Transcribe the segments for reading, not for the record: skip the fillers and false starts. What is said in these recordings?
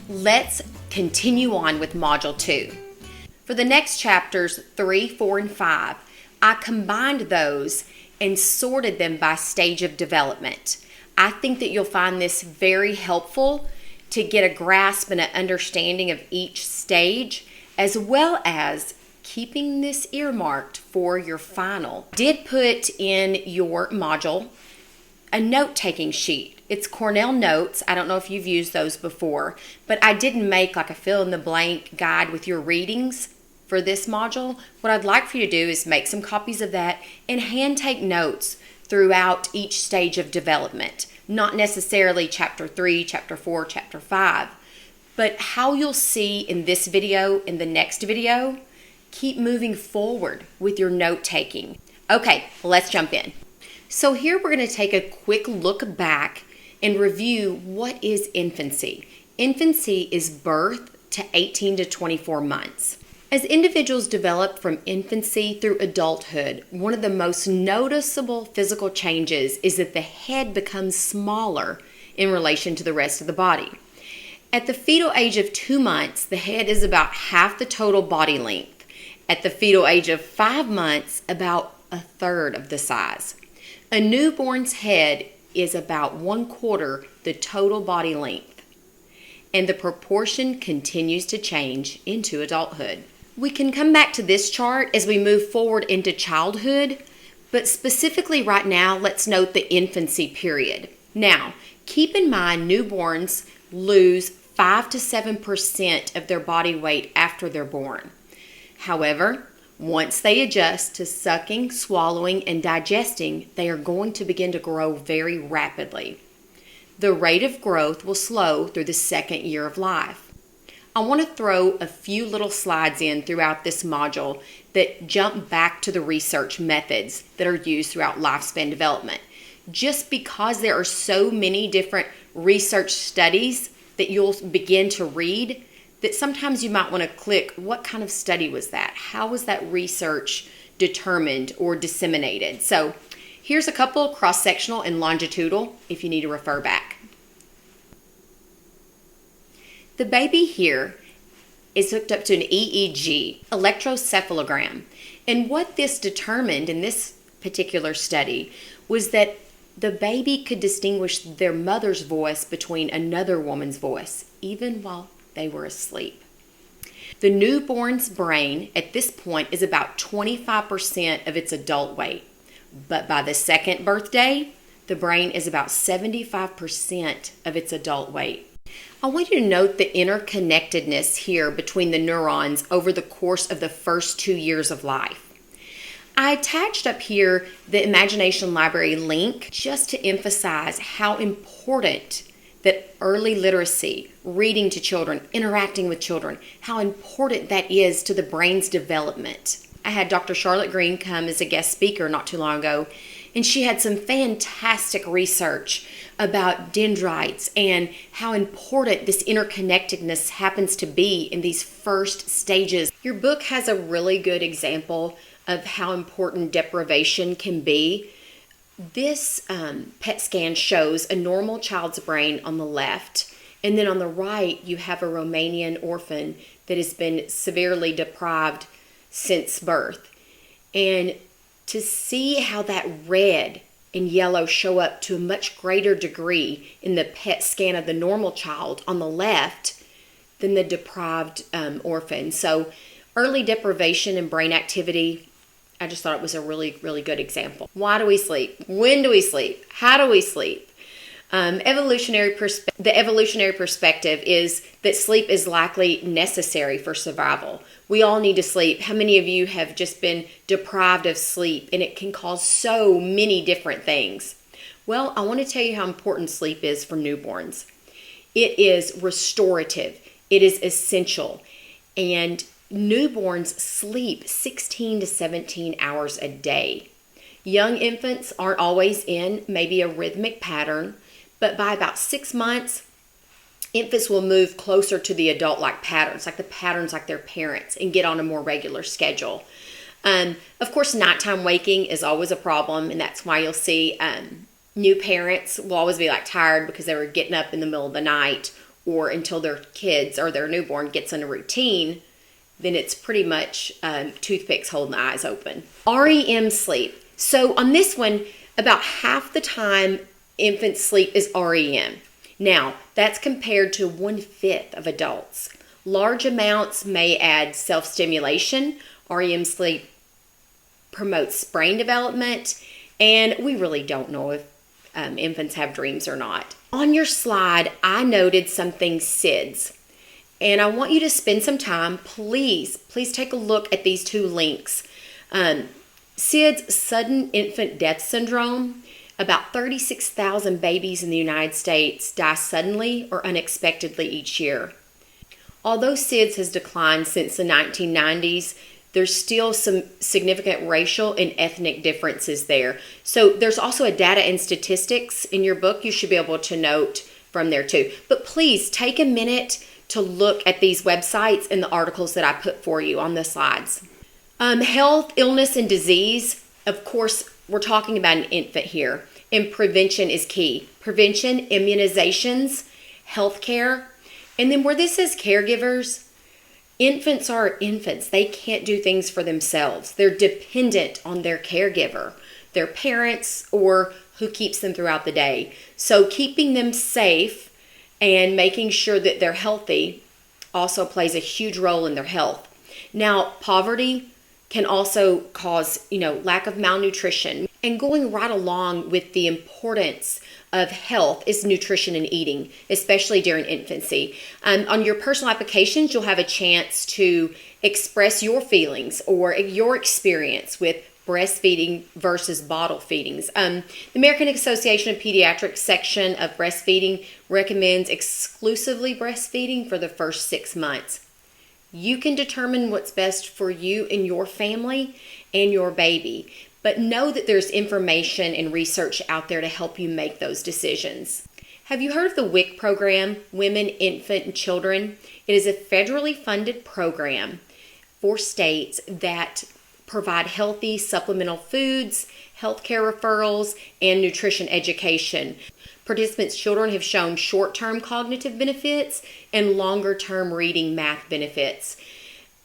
Let's continue on with Module 2. For the next chapters 3, 4, and 5, I combined those and sorted them by stage of development. I think that you'll find this very helpful to get a grasp and an understanding of each stage, as well as keeping this earmarked for your final. I did put in your module a note-taking sheet. It's Cornell Notes. I don't know if you've used those before, but I didn't make like a fill-in-the-blank guide with your readings for this module. What I'd like for you to do is make some copies of that and hand take notes throughout each stage of development. Not necessarily chapter 3, chapter 4, chapter 5, but how you'll see in this video, in the next video, keep moving forward with your note taking. Okay, let's jump in. So here we're going to take a quick look back and review what is infancy. Infancy is birth to 18 to 24 months. As individuals develop from infancy through adulthood, one of the most noticeable physical changes is that the head becomes smaller in relation to the rest of the body. At the fetal age of 2 months, the head is about half the total body length. At the fetal age of 5 months, about a third of the size. A newborn's head is about 1/4 the total body length, and the proportion continues to change into adulthood. We can come back to this chart as we move forward into childhood, but specifically right now, let's note the infancy period. Now, keep in mind newborns lose 5 to 7% of their body weight after they're born. However, once they adjust to sucking, swallowing, and digesting, they are going to begin to grow very rapidly. The rate of growth will slow through the second year of life. I want to throw a few little slides in throughout this module that jump back to the research methods that are used throughout lifespan development. Just because there are so many different research studies that you'll begin to read, that sometimes you might want to click, what kind of study was that? How was that research determined or disseminated? So here's a couple cross-sectional and longitudinal if you need to refer back. The baby here is hooked up to an EEG, electrocephalogram. And what this determined in this particular study was that the baby could distinguish their mother's voice between another woman's voice, even while they were asleep. The newborn's brain at this point is about 25% of its adult weight. But by the second birthday, the brain is about 75% of its adult weight. I want you to note the interconnectedness here between the neurons over the course of the first 2 years of life. I attached up here the Imagination Library link just to emphasize how important that early literacy, reading to children, interacting with children, how important that is to the brain's development. I had Dr. Charlotte Green come as a guest speaker not too long ago, and she had some fantastic research about dendrites and how important this interconnectedness happens to be in these first stages. Your book has a really good example of how important deprivation can be. This PET scan shows a normal child's brain on the left, and then on the right you have a Romanian orphan that has been severely deprived since birth. And to see how that red and yellow show up to a much greater degree in the PET scan of the normal child on the left than the deprived orphan. So early deprivation and brain activity, I just thought it was a really, really good example. Why do we sleep? When do we sleep? How do we sleep? The evolutionary perspective is that sleep is likely necessary for survival. We all need to sleep. How many of you have just been deprived of sleep, and it can cause so many different things? Well, I want to tell you how important sleep is for newborns. It is restorative. It is essential. And newborns sleep 16 to 17 hours a day. Young infants aren't always in maybe a rhythmic pattern, but by about 6 months, infants will move closer to the adult-like patterns, like the patterns like their parents, and get on a more regular schedule. Of course, nighttime waking is always a problem, and that's why you'll see new parents will always be like tired because they were getting up in the middle of the night, or until their kids or their newborn gets in a routine, then it's pretty much toothpicks holding the eyes open. REM sleep. So on this one, about half the time infants sleep is REM. Now, that's compared to 1/5 of adults. Large amounts may add self-stimulation. REM sleep promotes brain development, and we really don't know if infants have dreams or not. On your slide, I noted something SIDS, and I want you to spend some time. Please take a look at these two links. SIDS, sudden infant death syndrome. About 36,000 babies in the United States die suddenly or unexpectedly each year. Although SIDS has declined since the 1990s, there's still some significant racial and ethnic differences there. So there's also a data and statistics in your book you should be able to note from there too. But please take a minute to look at these websites and the articles that I put for you on the slides. Health, illness, and disease. Of course, we're talking about an infant here, and prevention is key. Prevention, immunizations, healthcare, and then where this says caregivers, infants are infants. They can't do things for themselves. They're dependent on their caregiver, their parents, or who keeps them throughout the day. So keeping them safe and making sure that they're healthy also plays a huge role in their health. Now, poverty can also cause, lack of malnutrition. And going right along with the importance of health is nutrition and eating, especially during infancy. On your personal applications, you'll have a chance to express your feelings or your experience with breastfeeding versus bottle feedings. The American Association of Pediatrics section of breastfeeding recommends exclusively breastfeeding for the first 6 months. You can determine what's best for you and your family and your baby, but know that there's information and research out there to help you make those decisions. Have you heard of the WIC program, Women, Infant, and Children? It is a federally funded program for states that provide healthy supplemental foods, healthcare referrals, and nutrition education. Participants' children have shown short-term cognitive benefits and longer-term reading math benefits.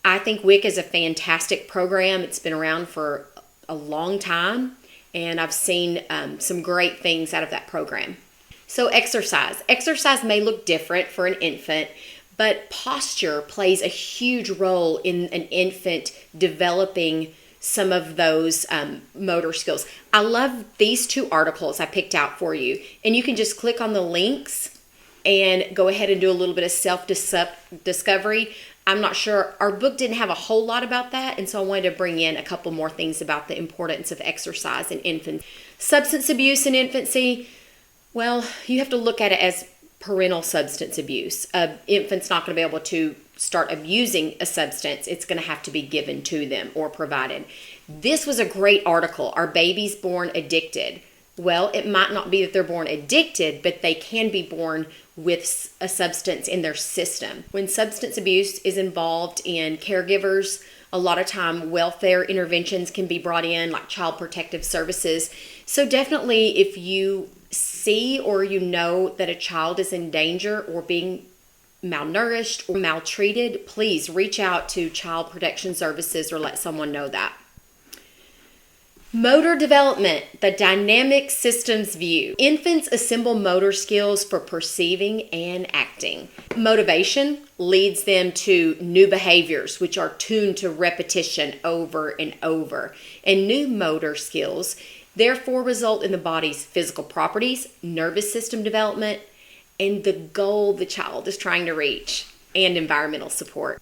I think WIC is a fantastic program. It's been around for a long time, and I've seen some great things out of that program. So exercise. Exercise may look different for an infant, but posture plays a huge role in an infant developing some of those motor skills. I love these two articles I picked out for you, and you can just click on the links and go ahead and do a little bit of self-discovery. I'm not sure, our book didn't have a whole lot about that, and so I wanted to bring in a couple more things about the importance of exercise in infants. Substance abuse in infancy, well, you have to look at it as parental substance abuse. Infant's not going to be able to start abusing a substance. It's going to have to be given to them or provided. This was a great article, Are Babies Born Addicted? Well, it might not be that they're born addicted, but they can be born with a substance in their system. When substance abuse is involved in caregivers, a lot of time welfare interventions can be brought in, like Child Protective Services. So definitely if you see or you know that a child is in danger or being malnourished or maltreated, please reach out to Child Protection Services or let someone know that. Motor development, the dynamic systems view. Infants assemble motor skills for perceiving and acting. Motivation leads them to new behaviors, which are tuned to repetition over and over. And new motor skills therefore result in the body's physical properties, nervous system development, and the goal the child is trying to reach, and environmental support.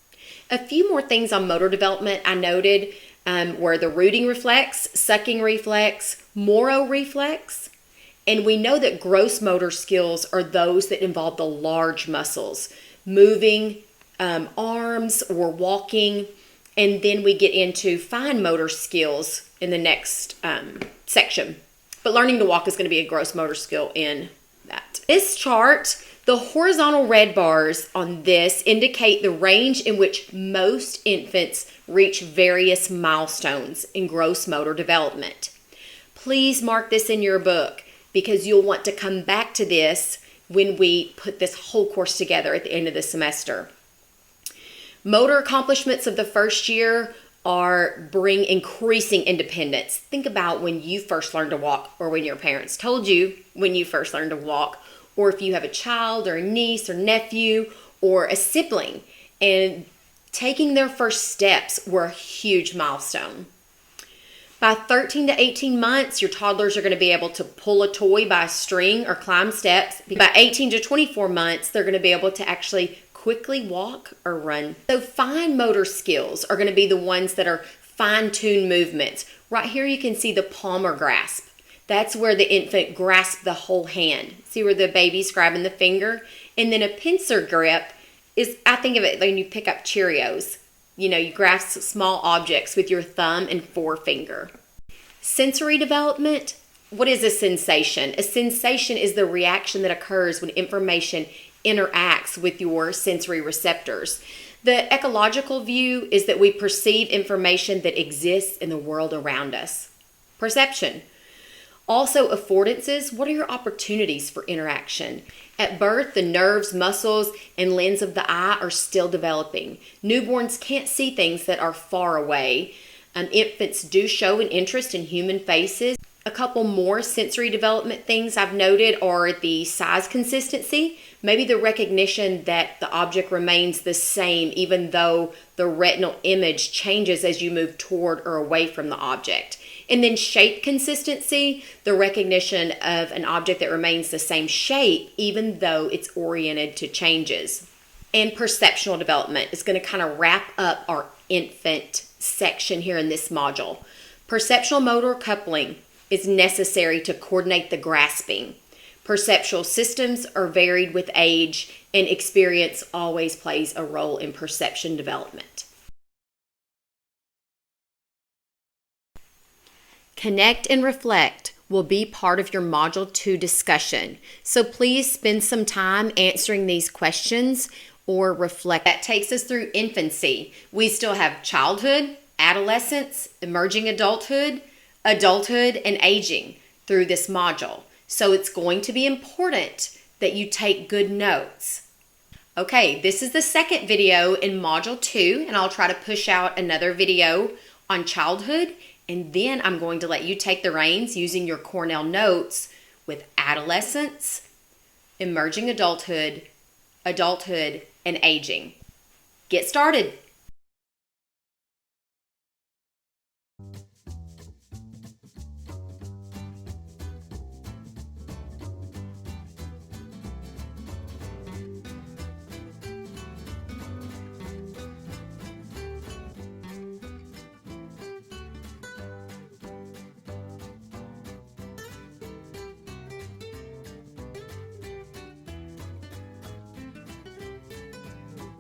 A few more things on motor development I noted were the rooting reflex, sucking reflex, Moro reflex, and we know that gross motor skills are those that involve the large muscles, moving arms or walking, and then we get into fine motor skills in the next section. But learning to walk is going to be a gross motor skill in that. This chart, the horizontal red bars on this indicate the range in which most infants reach various milestones in gross motor development. Please mark this in your book because you'll want to come back to this when we put this whole course together at the end of the semester. Motor accomplishments of the first year bring increasing independence. Think about when you first learned to walk, or when your parents told you when you first learned to walk, or if you have a child or a niece or nephew or a sibling, and taking their first steps were a huge milestone. By 13 to 18 months, your toddlers are going to be able to pull a toy by a string or climb steps. By 18 to 24 months, they're going to be able to actually quickly walk or run. So fine motor skills are going to be the ones that are fine-tuned movements. Right here you can see the palmar grasp. That's where the infant grasps the whole hand. See where the baby's grabbing the finger? And then a pincer grip is, I think of it like when you pick up Cheerios. You know, you grasp small objects with your thumb and forefinger. Sensory development. What is a sensation? A sensation is the reaction that occurs when information interacts with your sensory receptors. The ecological view is that we perceive information that exists in the world around us. Perception. Also, affordances. What are your opportunities for interaction? At birth, the nerves, muscles, and lens of the eye are still developing. Newborns can't see things that are far away. Infants do show an interest in human faces. A couple more sensory development things I've noted are the size consistency, maybe the recognition that the object remains the same even though the retinal image changes as you move toward or away from the object. And then shape consistency, the recognition of an object that remains the same shape even though it's oriented to changes. And perceptual development is going to kind of wrap up our infant section here in this module. Perceptual motor coupling is necessary to coordinate the grasping. Perceptual systems are varied with age, and experience always plays a role in perception development. Connect and reflect will be part of your Module 2 discussion. So please spend some time answering these questions or reflect. That takes us through infancy. We still have childhood, adolescence, emerging adulthood, and aging through this module. So it's going to be important that you take good notes. Okay, this is the second video in Module 2, and I'll try to push out another video on childhood, and then I'm going to let you take the reins using your Cornell notes with adolescence, emerging adulthood, and aging. Get started.